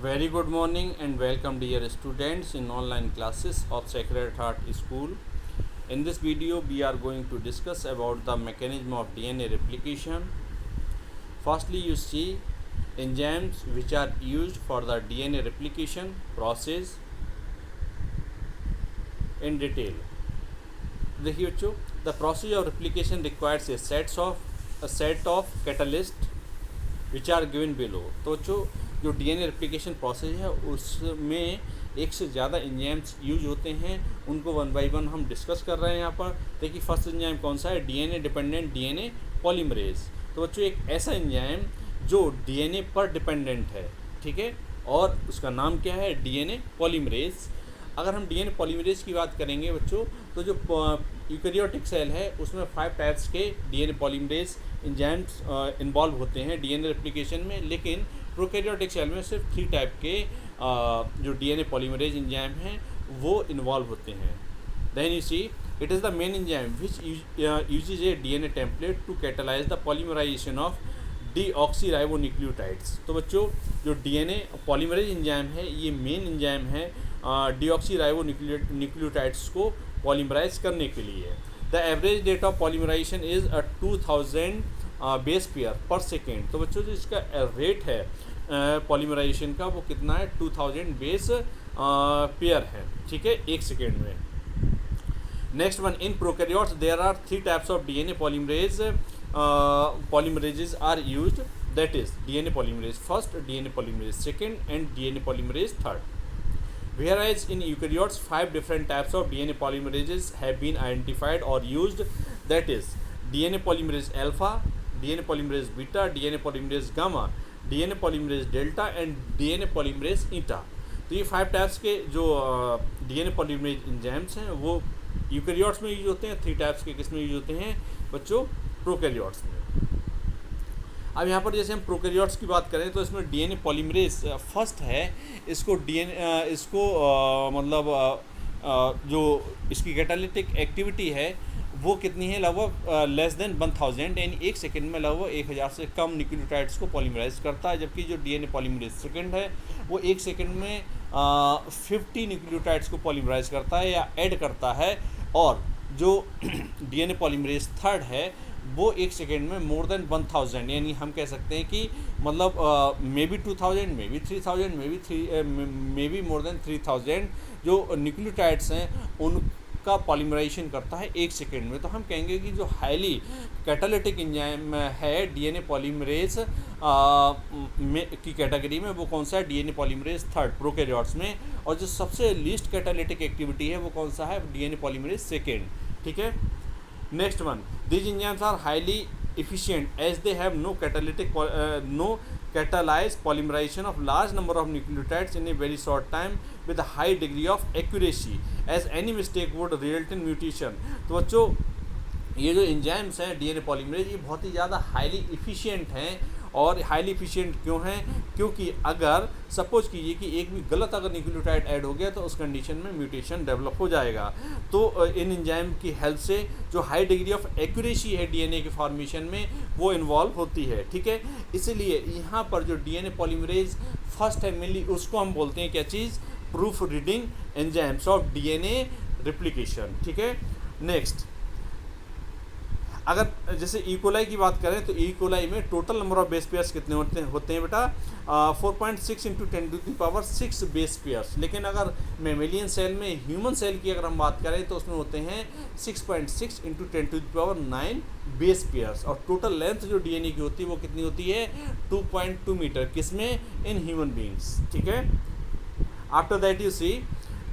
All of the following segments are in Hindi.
Very good morning and welcome dear students in online classes of Sacred Heart School. In this video we are going to discuss about the mechanism of DNA replication. Firstly, you see enzymes which are used for the DNA replication process in detail. देखिए बच्चों, the process of replication requires a set of catalysts which are given below. तो जो डीएनए रेप्लिकेशन प्रोसेस है उसमें एक से ज़्यादा एंजाइम्स यूज होते हैं, उनको वन बाय वन हम डिस्कस कर रहे हैं यहाँ पर। देखिए फर्स्ट एंजाइम कौन सा है, डीएनए डिपेंडेंट डीएनए पॉलीमरेज। तो बच्चों एक ऐसा एंजाइम जो डीएनए पर डिपेंडेंट है, ठीक है, और उसका नाम क्या है, डीएनए पॉलीमरेज। अगर हम डीएनए पॉलीमरेज की बात करेंगे बच्चों, तो जो यूकैरियोटिक सेल है उसमें 5 टाइप्स के डीएनए पॉलीमरेज एंजाइम्स इन्वॉल्व होते हैं डीएनए रेप्लिकेशन में, लेकिन प्रोकैरियोटिक सेल में सिर्फ 3 टाइप के जो डीएनए पॉलीमरेज एंजाइम हैं वो इन्वॉल्व होते हैं। Then you see it is the main enzyme which uses a DNA template to catalyse the polymerisation of deoxyribonucleotides. तो बच्चों जो डीएनए पॉलीमरेज एंजाइम है ये मेन एंजाइम है डीऑक्सीराइबोन्यूक्लियोटाइड्स को पॉलीमराइज करने के लिए। The average rate of polymerisation is 2000 base pair per second. तो बच्चों जो इसका रेट है पॉलीमराइजेशन का वो कितना है, 2000 बेस पेयर है, ठीक है, एक सेकेंड में। Next one, in prokaryotes there are 3 types of DNA polymerases are used, that is DNA polymerase first, DNA polymerase second and DNA polymerase third. Whereas in eukaryotes 5 different types of DNA polymerases have been identified or used, that is DNA polymerase alpha, DNA polymerase beta, DNA polymerase gamma, DNA polymerase delta and DNA polymerase eta। तो ये 5 टाइप्स के जो DNA polymerase एंजाइम्स हैं वो यूकैरियोट्स में यूज होते हैं। 3 टाइप्स के किस में यूज होते हैं बच्चों, प्रोकैरियोट्स में। अब यहाँ पर जैसे हम प्रोकैरियोट्स की बात करें तो इसमें डीएनए पॉलीमरेज फर्स्ट है। इसको जो इसकी कैटालिटिक एक्टिविटी है वो कितनी है, लगभग लेस देन 1000, यानी एक सेकेंड में लगभग 1000 से कम न्यूक्लियोटाइड्स को पॉलीमराइज करता है। जबकि जो डीएनए पॉलीमरेज सेकेंड है वो एक सेकेंड में 50 न्यूक्लियोटाइड्स को पॉलीमराइज करता है या ऐड करता है। और जो डीएनए पॉलीमरेज थर्ड है वो एक सेकेंड में मोर देन 1000, यानी हम कह सकते हैं कि मतलब may be 2000, may be 3000, may be more than 3000 जो न्यूक्लियोटाइड्स हैं उनका पॉलीमराइजेशन करता है एक सेकेंड में। तो हम कहेंगे कि जो हाईली कैटालिटिक एंजाइम है डीएनए पॉलीमरेज की कैटेगरी में वो कौन सा है, डीएनए पॉलीमरेज थर्ड प्रोकैरियोट्स में। और जो सबसे लीस्ट कैटालिटिक एक्टिविटी है वो कौन सा है, डीएनए पॉलीमरेज सेकेंड, ठीक है। Next one, these enzymes are highly efficient as they have no catalyzed polymerization of large number of nucleotides in a very short time with a high degree of accuracy, as any mistake would result in mutation। तो बच्चों ये जो एंजाइम्स हैं डीएनए पॉलीमरेज ये बहुत ही ज़्यादा हाईली इफ़िशियंट हैं। और हाईली इफ़िशियंट क्यों हैं, क्योंकि अगर सपोज कीजिए कि एक भी गलत अगर न्यूक्लियोटाइड ऐड हो गया तो उस कंडीशन में म्यूटेशन डेवलप हो जाएगा। तो इन एंजाइम की हेल्प से जो हाई डिग्री ऑफ एक्यूरेसी है डीएनए के फॉर्मेशन में वो इन्वॉल्व होती है, ठीक है। इसलिए यहाँ पर जो डीएनए पॉलीमरेज फर्स्ट है मेनली उसको हम बोलते हैं क्या चीज़, proofreading enzymes of DNA replication, ठीक है। नेक्स्ट, अगर जैसे इकोलाई की बात करें तो इकोलाई में total number of base pairs कितने होते हैं बेटा, 4.6 इंटू 10⁻6 बेस पेयर्स। लेकिन अगर मेमेलियन सेल में ह्यूमन सेल की अगर हम बात करें तो उसमें होते हैं 6.6 इंटू 10⁻9 बेस पेयर्स। और टोटल लेंथ जो डीएनए की होती है वो कितनी होती है, 2.2 मीटर, किसमें, इन ह्यूमन बींग्स, ठीक है। After that you see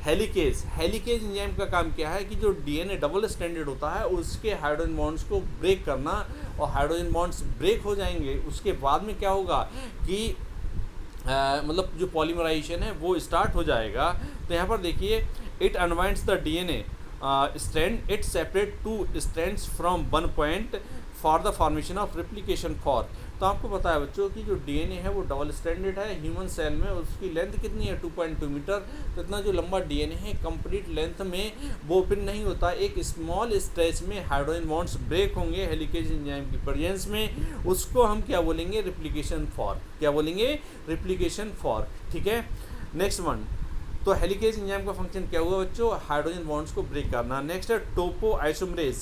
helicase enzyme का काम क्या है कि जो डीएनए डबल स्ट्रैंडेड होता है उसके हाइड्रोजन बॉन्ड्स को ब्रेक करना, और हाइड्रोजन बॉन्ड्स ब्रेक हो जाएंगे उसके बाद में क्या होगा कि मतलब जो पॉलीमराइजेशन है वो स्टार्ट हो जाएगा। तो यहाँ पर देखिए, it unwinds the DNA strand, it separate two strands from one point for the formation of replication for तो आपको पता है बच्चों कि जो डीएनए है वो डबल स्ट्रैंडेड है। ह्यूमन सेल में उसकी लेंथ कितनी है 2.2 मीटर। तो इतना जो लंबा डीएनए है कंप्लीट लेंथ में वो ओपन नहीं होता। एक स्मॉल स्ट्रेच में हाइड्रोजन बॉन्ड्स ब्रेक होंगे हेलिकेज एंजाइम की प्रेजेंस में, उसको हम क्या बोलेंगे, रेप्लिकेशन फॉर्क। क्या बोलेंगे, रेप्लिकेशन फॉर्क। ठीक है, नेक्स्ट वन। तो हेलिकेज एंजाइम का फंक्शन क्या हुआ बच्चों, हाइड्रोजन बॉन्ड्स को ब्रेक करना। नेक्स्ट है टोपो आइसोमरेज।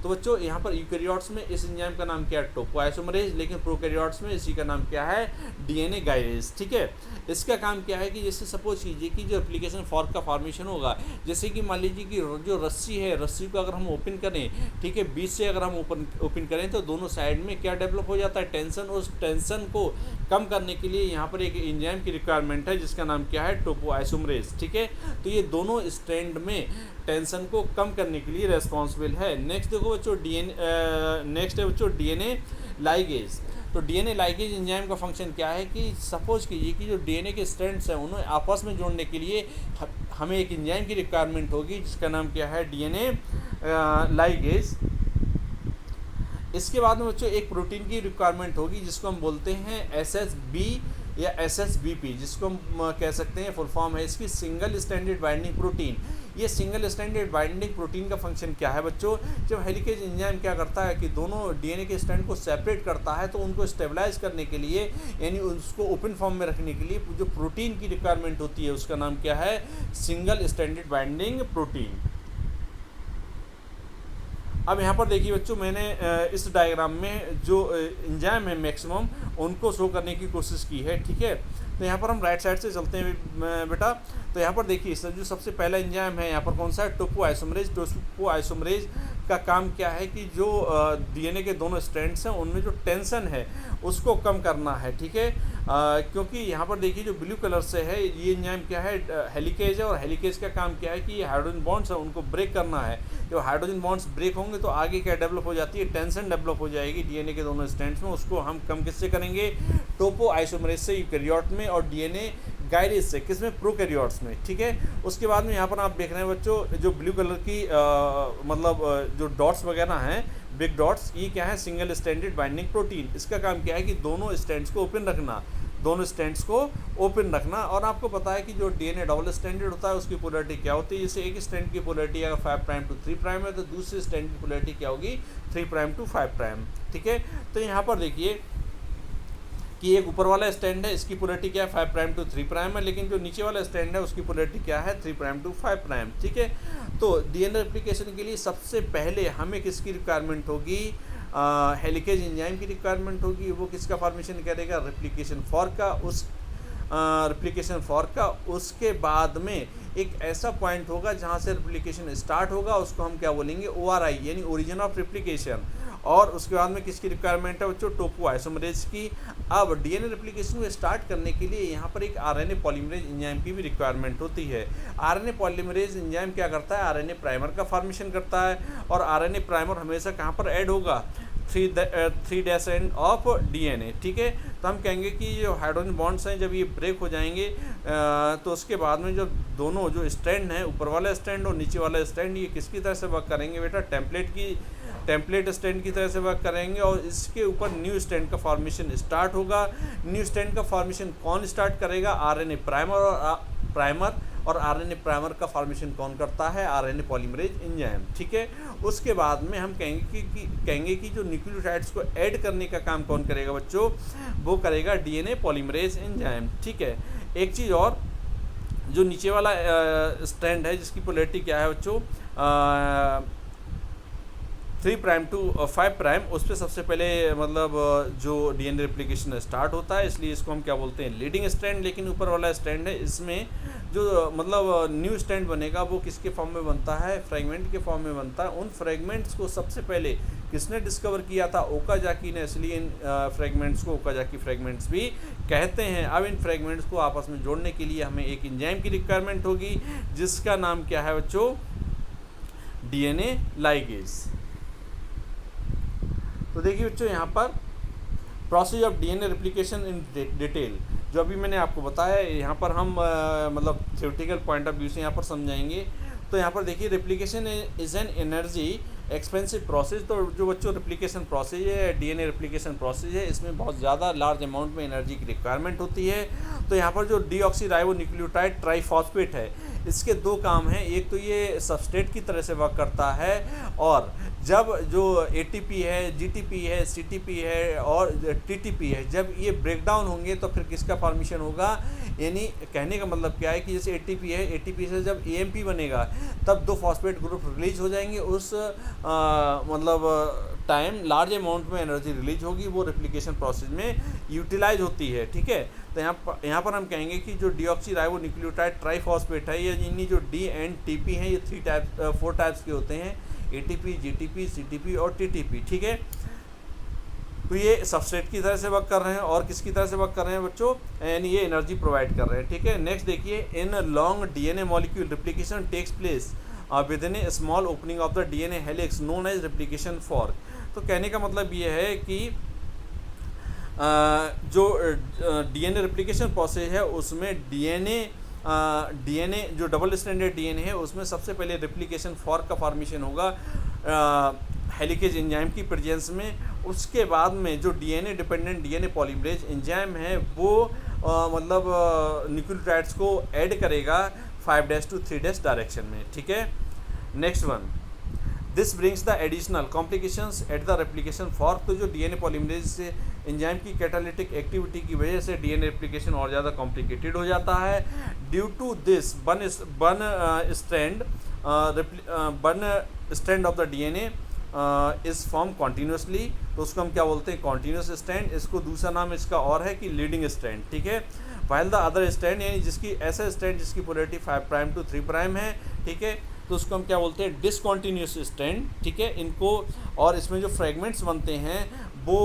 तो बच्चों यहाँ पर यूकैरियोट्स में इस एंजाइम का नाम क्या है, टोपो आइसोमरेज, लेकिन प्रोकैरियोट्स में इसी का नाम क्या है, डीएनए गाइरेज। ठीक है, इसका काम क्या है कि जैसे सपोज कीजिए कि जो रेप्लिकेशन फॉर्क का फॉर्मेशन होगा, जैसे कि मान लीजिए कि जो रस्सी है, रस्सी को अगर हम ओपन करें, ठीक है, बीच से अगर हम ओपन करें तो दोनों साइड में क्या डेवलप हो जाता है, टेंशन। उस टेंशन को कम करने के लिए यहाँ पर एक एंजाइम की रिक्वायरमेंट है जिसका नाम क्या है, टोपो आइसोमरेज। ठीक है, तो ये दोनों स्ट्रैंड में टेंशन को कम करने के लिए रेस्पॉन्सिबल है। नेक्स्ट देखो बच्चों नेक्स्ट है बच्चों डीएनए लाइगेज। तो डीएनए लाइगेज एंजाइम का फंक्शन क्या है कि सपोज कीजिए कि जो डीएनए के स्ट्रैंड्स हैं उन्हें आपस में जोड़ने के लिए हमें एक एंजाइम की रिक्वायरमेंट होगी जिसका नाम क्या है, डीएनए लाइगेज। इसके बाद में बच्चों एक प्रोटीन की रिक्वायरमेंट होगी जिसको हम बोलते हैं एसएसबी या एसएसबीपी, जिसको हम कह सकते हैं फुल फॉर्म है इसकी सिंगल स्टैंडर्ड बाइंडिंग प्रोटीन। ये सिंगल स्टैंडर्ड बाइंडिंग प्रोटीन का फंक्शन क्या है बच्चों, जब हेलिकेज एंजाइम क्या करता है कि दोनों डीएनए के स्ट्रैंड को सेपरेट करता है तो उनको स्टेबलाइज करने के लिए, यानी उसको ओपन फॉर्म में रखने के लिए जो प्रोटीन की रिक्वायरमेंट होती है उसका नाम क्या है, सिंगल स्टैंडर्ड बाइंडिंग प्रोटीन। अब यहाँ पर देखिए बच्चों, मैंने इस डायग्राम में जो एंजाइम है मैक्सिमम उनको शो करने की कोशिश की है। ठीक है, तो यहाँ पर हम राइट साइड से चलते हैं बेटा। तो यहाँ पर देखिए जो सबसे पहला एंजाइम है यहाँ पर कौन सा है, टोपो आइसोमरेज। टोपो आइसोमरेज का काम क्या है कि जो डीएनए के दोनों स्ट्रैंड्स हैं उनमें जो टेंशन है उसको कम करना है। ठीक है, क्योंकि यहाँ पर देखिए जो ब्लू कलर से है ये एंजाइम क्या है, हेलिकेज है, और हेलिकेज का काम क्या है कि ये हाइड्रोजन बॉन्ड्स है उनको ब्रेक करना है। जो हाइड्रोजन बॉन्ड्स ब्रेक होंगे तो आगे क्या डेवलप हो जाती है, टेंशन डेवलप हो जाएगी डीएनए के दोनों स्ट्रैंड्स में। उसको हम कम किससे करेंगे, टोपो आइसोमरेज से यूकैरियोट में, और डीएनए गाइरेज से किसमें, प्रोकैरियोट्स में। ठीक है, उसके बाद में यहाँ पर आप देख रहे हैं बच्चों जो ब्लू कलर की जो डॉट्स वगैरह हैं, बिग डॉट्स, ये क्या है, सिंगल स्टैंडर्ड बाइंडिंग प्रोटीन। इसका काम क्या है कि दोनों स्ट्रैंड्स को ओपन रखना, दोनों स्ट्रैंड्स को ओपन रखना। और आपको पता है कि जो डीएनए डबल स्टैंडर्ड होता है उसकी पोलैरिटी क्या होती है, जैसे एक स्ट्रैंड की पोलैरिटी अगर 5 प्राइम टू 3 प्राइम है तो दूसरे स्ट्रैंड की पोलैरिटी क्या होगी, 3 प्राइम टू 5 प्राइम। ठीक है, तो यहाँ पर देखिए कि एक ऊपर वाला स्टैंड है, इसकी पोलैरिटी क्या है, 5 प्राइम टू 3 प्राइम है, लेकिन जो नीचे वाला स्टैंड है उसकी पोलैरिटी क्या है, 3 प्राइम टू 5 प्राइम। ठीक है, तो डीएनए रेप्लिकेशन के लिए सबसे पहले हमें किसकी रिक्वायरमेंट होगी, हेलिकेज एंजाइम की रिक्वायरमेंट होगी। वो किसका फॉर्मेशन करेगा, रेप्लिकेशन फॉर्क का। उस रेप्लिकेशन फॉर्क का, उसके बाद में एक ऐसा पॉइंट होगा जहाँ से रेप्लिकेशन स्टार्ट होगा, उसको हम क्या बोलेंगे, ORI यानी ओरिजिन ऑफ रेप्लिकेशन। और उसके बाद में किसकी रिक्वायरमेंट है बच्चों, टोपो आइसोमरेज की। अब डीएनए रेप्लिकेशन को स्टार्ट करने के लिए यहाँ पर एक आरएनए पॉलीमरेज एंजाइम की भी रिक्वायरमेंट होती है। आरएनए पॉलीमरेज एंजाइम क्या करता है, आरएनए प्राइमर का फॉर्मेशन करता है, और आरएनए प्राइमर हमेशा कहाँ पर ऐड होगा, 3' एंड ऑफ डीएनए। ठीक है, तो हम कहेंगे कि जो हाइड्रोजन बॉन्ड्स हैं जब ये ब्रेक हो जाएंगे तो उसके बाद में जो दोनों जो स्ट्रैंड हैं, ऊपर वाला स्ट्रैंड और नीचे वाला स्ट्रैंड, ये किसकी तरह से वर्क करेंगे बेटा, टेम्पलेट स्ट्रैंड की तरह से वर्क करेंगे, और इसके ऊपर न्यू स्ट्रैंड का फॉर्मेशन स्टार्ट होगा। न्यू स्ट्रैंड का फॉर्मेशन कौन स्टार्ट करेगा, आरएनए प्राइमर, और आरएनए प्राइमर का फॉर्मेशन कौन करता है, आरएनए पॉलीमरेज एंजाइम। ठीक है, उसके बाद में हम कहेंगे कि जो न्यूक्लियोटाइड्स को ऐड करने का काम कौन करेगा बच्चों, वो करेगा डीएनए पॉलीमरेज एंजाइम। ठीक है, एक चीज़ और, जो नीचे वाला स्ट्रैंड है जिसकी पोलैरिटी क्या है बच्चों, 3 प्राइम टू 5 प्राइम, उस पर सबसे पहले मतलब जो डीएनए रेप्लिकेशन स्टार्ट होता है, इसलिए इसको हम क्या बोलते हैं, लीडिंग स्ट्रैंड। लेकिन ऊपर वाला स्ट्रैंड है, इसमें जो मतलब न्यू स्ट्रैंड बनेगा वो किसके फॉर्म में बनता है, फ्रैगमेंट के फॉर्म में बनता है। उन फ्रैगमेंट्स को सबसे पहले किसने डिस्कवर किया था, ओकाजाकी ने, इसलिए इन फ्रैगमेंट्स को ओकाजाकी फ्रैगमेंट्स भी कहते हैं। अब इन फ्रैगमेंट्स को आपस में जोड़ने के लिए हमें एक एंजाइम की रिक्वायरमेंट होगी जिसका नाम क्या है बच्चों, डीएनए लाइगेज। तो देखिए बच्चों, यहाँ पर process of DNA replication in detail जो अभी मैंने आपको बताया, यहाँ पर हम मतलब थ्योरेटिकल पॉइंट ऑफ व्यू से यहाँ पर समझाएंगे। तो यहाँ पर देखिए, replication is an energy expensive process. तो जो बच्चों रेप्लिकेशन प्रोसेस है, डीएनए रेप्लिकेशन प्रोसेस है, इसमें बहुत ज़्यादा लार्ज अमाउंट में एनर्जी की रिक्वायरमेंट होती है। तो यहाँ पर जो डीऑक्सीराइबोन्यूक्लियोटाइड ट्राइफॉस्फेट है, इसके दो काम हैं। एक तो ये सबस्ट्रेट की तरह से वर्क करता है, और जब जो एटीपी है, जीटीपी है, सीटीपी है और टीटीपी है, जब ये ब्रेक डाउन होंगे तो फिर किसका फॉर्मेशन होगा। यानी कहने का मतलब क्या है कि जैसे एटीपी है, एटीपी से जब एएमपी बनेगा तब दो फॉस्फेट ग्रुप रिलीज हो जाएंगे। उस मतलब टाइम लार्ज अमाउंट में एनर्जी रिलीज होगी, वो रेप्लिकेशन प्रोसेस में यूटिलाइज होती है। ठीक है, तो यहाँ पर हम कहेंगे कि जो डीऑक्सीराइबोन्यूक्लियोटाइड ट्राइफॉस्फेट है, ये इन्हीं जो डी एंड टीपी हैं, ये 4 टाइप्स के होते हैं, एटीपी, जीटीपी, सीटीपी और टीटीपी। ठीक है, तो ये सबस्ट्रेट की तरह से वर्क कर रहे हैं, और किसकी तरह से वर्क कर रहे हैं बच्चों, यानी ये एनर्जी प्रोवाइड कर रहे हैं। ठीक है, नेक्स्ट देखिए, in long DNA molecule replication takes place within a small opening of the DNA helix known as replication fork. तो कहने का मतलब ये है कि जो डीएनए रेप्लिकेशन प्रोसेस है उसमें डीएनए जो डबल स्ट्रैंडेड डीएनए है उसमें सबसे पहले रेप्लिकेशन फॉर्क का फॉर्मेशन होगा हेलिकेज एंजाइम की प्रेजेंस में। उसके बाद में जो DNA dependent DNA polymerase enzyme है वो मतलब न्यूक्लियोटाइड्स को ऐड करेगा 5' to 3' डायरेक्शन में। ठीक है, next one, this brings the additional complications at the replication fork. तो जो डीएनए पॉलीमरेज से एंजाइम की कैटालिटिक एक्टिविटी की वजह से डीएनए रेप्लिकेशन और ज़्यादा कॉम्प्लिकेटेड हो जाता है। Due to this one strand of the DNA is form continuously. तो उसको हम क्या बोलते हैं, कॉन्टीन्यूस स्ट्रैंड। इसको दूसरा नाम इसका और है कि लीडिंग स्ट्रैंड। ठीक है, वाइल द अदर स्ट्रैंड यानी जिसकी ऐसा स्ट्रैंड जिसकी पोलैरिटी 5' to 3' है। ठीक है, तो उसको हम क्या बोलते हैं, डिसकॉन्टीन्यूस स्ट्रैंड। ठीक है, इनको और इसमें जो फ्रेगमेंट्स बनते हैं वो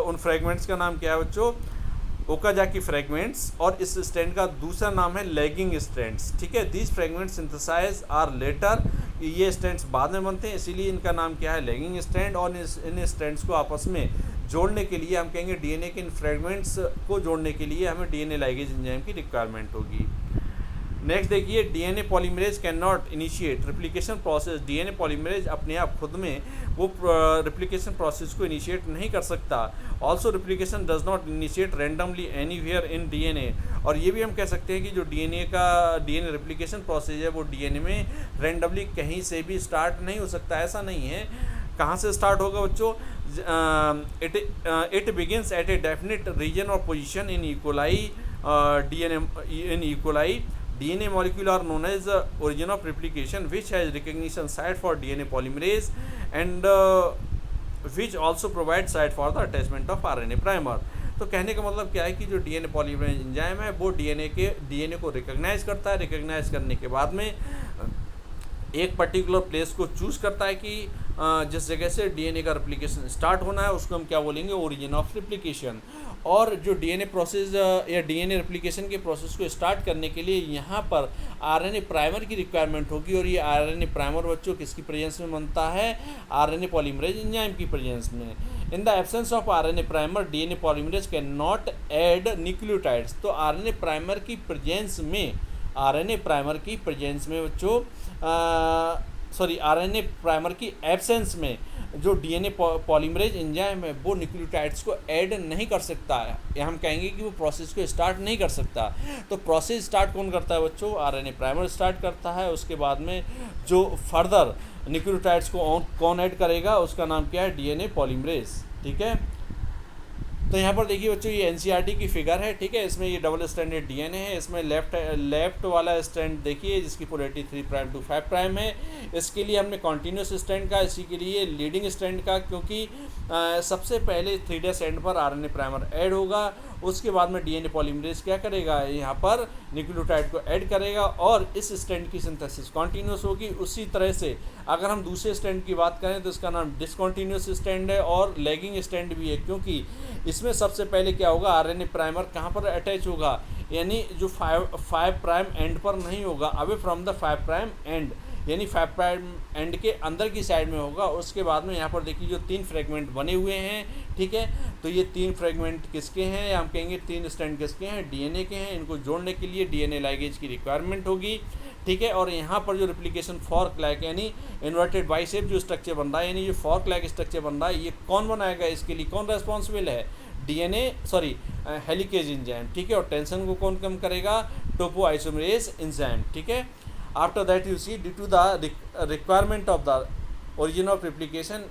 उन फ्रेगमेंट्स का नाम क्या है बच्चों, ओकाजाकी फ्रेगमेंट्स। और इस स्ट्रैंड का दूसरा नाम है लैगिंग स्ट्रैंड्स। ठीक है, these fragments synthesise are later, ये स्ट्रैंड्स बाद में बनते हैं, इसीलिए इनका नाम क्या है, लैगिंग स्ट्रैंड। और इन स्ट्रैंड्स को आपस में जोड़ने के लिए हम कहेंगे डीएनए के इन फ्रेगमेंट्स को जोड़ने के लिए हमें डीएनए लाइगेज एंजाइम की रिक्वायरमेंट होगी। नेक्स्ट देखिए, DNA polymerase can not initiate replication process. DNA polymerase अपने आप खुद में वो रेप्लिकेशन प्रोसेस को इनिशिएट नहीं कर सकता। Also replication does not initiate randomly anywhere in DNA. और ये भी हम कह सकते हैं कि जो डीएनए रेप्लिकेशन प्रोसेस है वो डीएनए में रैंडमली कहीं से भी स्टार्ट नहीं हो सकता। ऐसा नहीं है, कहाँ से स्टार्ट होगा बच्चों, it begins at a definite region और position in E coli DNA molecule are known as the origin of replication, which has recognition site for DNA polymerase and which also provides site for the attachment of RNA primer. तो कहने का मतलब क्या है कि जो डीएनए पॉलीमरेज एंजाइम है वो डीएनए को रिकॉग्नाइज करता है। रिकॉग्नाइज करने के बाद में एक पर्टिकुलर प्लेस को चूज़ करता है कि जिस जगह से डीएनए का रेप्लिकेशन स्टार्ट होना है उसको हम क्या बोलेंगे, ओरिजिन ऑफ रेप्लिकेशन। और जो डीएनए प्रोसेस या डीएनए रेप्लिकेशन के प्रोसेस को स्टार्ट करने के लिए यहाँ पर आरएनए प्राइमर की रिक्वायरमेंट होगी। और ये आरएनए प्राइमर बच्चों किसकी प्रेजेंस में बनता है, आरएनए पॉलीमरेज एंजाइम की प्रेजेंस में। In the absence of RNA primer DNA polymerase can not add nucleotides. तो आरएनए प्राइमर की प्रेजेंस में बच्चों आरएनए प्राइमर की एब्सेंस में जो डीएनए पॉलीमरेज एंजाइम है वो न्यूक्लियोटाइड्स को ऐड नहीं कर सकता है, या हम कहेंगे कि वो प्रोसेस को स्टार्ट नहीं कर सकता। तो प्रोसेस स्टार्ट कौन करता है बच्चों, आरएनए प्राइमर स्टार्ट करता है। उसके बाद में जो फर्दर न्यूक्लियोटाइड्स को कौन ऐड करेगा उसका नाम क्या है, डीएनए पॉलीमरेज। ठीक है, तो यहाँ पर देखिए बच्चों ये एनसीईआरटी की फिगर है। ठीक है, इसमें ये डबल स्ट्रैंडेड डीएनए है। इसमें लेफ्ट वाला स्ट्रैंड देखिए जिसकी पोलैरिटी 3' to 5' है, इसके लिए हमने कॉन्टीन्यूस स्ट्रैंड का, इसी के लिए लीडिंग स्ट्रैंड का, क्योंकि सबसे पहले 3' एंड पर आरएनए प्राइमर ऐड होगा। उसके बाद में डीएनए पॉलीमरेज क्या करेगा, यहाँ पर न्यूक्लियोटाइड को ऐड करेगा और इस स्ट्रैंड की सिंथेसिस कॉन्टीन्यूस होगी। उसी तरह से अगर हम दूसरे स्ट्रैंड की बात करें तो इसका नाम डिसकॉन्टीन्यूस स्ट्रैंड है और लैगिंग स्ट्रैंड भी है, क्योंकि इसमें सबसे पहले क्या होगा, आरएनए प्राइमर कहाँ पर अटैच होगा, यानी जो 5' एंड पर नहीं होगा, अवे फ्रॉम द 5' एंड, यानी 5' एंड के अंदर की साइड में होगा। उसके बाद में यहाँ पर देखिए जो 3 फ्रेगमेंट बने हुए हैं। ठीक है, तो ये 3 फ्रेगमेंट किसके हैं, हम कहेंगे 3 स्ट्रैंड किसके हैं, डीएनए के हैं। इनको जोड़ने के लिए डीएनए लाइगेज की रिक्वायरमेंट होगी। ठीक है। और यहाँ पर जो रेप्लिकेशन फॉर्क लाइक यानी इन्वर्टेड बाई शेप जो स्ट्रक्चर बन रहा है, यानी जो फॉर्क लाइक स्ट्रक्चर बन रहा है, ये कौन बनाएगा, इसके लिए कौन रेस्पॉन्सिबल है, हेलिकेज एंजाइम, ठीक है। और टेंशन को कौन कम करेगा, टोपो आइसोमरेज एंजाइम, ठीक है। After that you see due to the requirement of the origin of replication,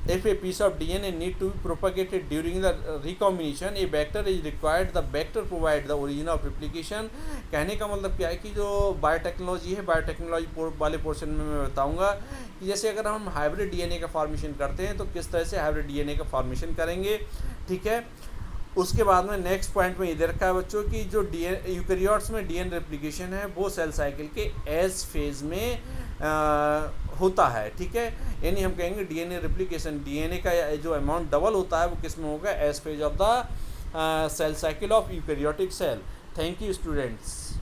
if a piece of DNA need to be propagated during the recombination, a vector is required, the vector provide the origin of replication। कहने का मतलब क्या है कि जो बायोटेक्नोलॉजी है, बायोटेक्नोलॉजी वाले पोर्शन में मैं बताऊंगा कि जैसे अगर हम हाइब्रिड डीएनए का फॉर्मेशन करते हैं तो किस तरह से हाइब्रिड डीएनए का फॉर्मेशन करेंगे, ठीक है। उसके बाद में नेक्स्ट पॉइंट में ये रखा है बच्चों की जो यूकैरियोट्स में डीएनए रेप्लिकेशन है वो सेल साइकिल के एस फेज में होता है, ठीक है। यानी हम कहेंगे डीएनए रेप्लिकेशन, डीएनए का जो अमाउंट डबल होता है वो किस में होगा, S phase of the cell cycle of eukaryotic cell. Thank you students.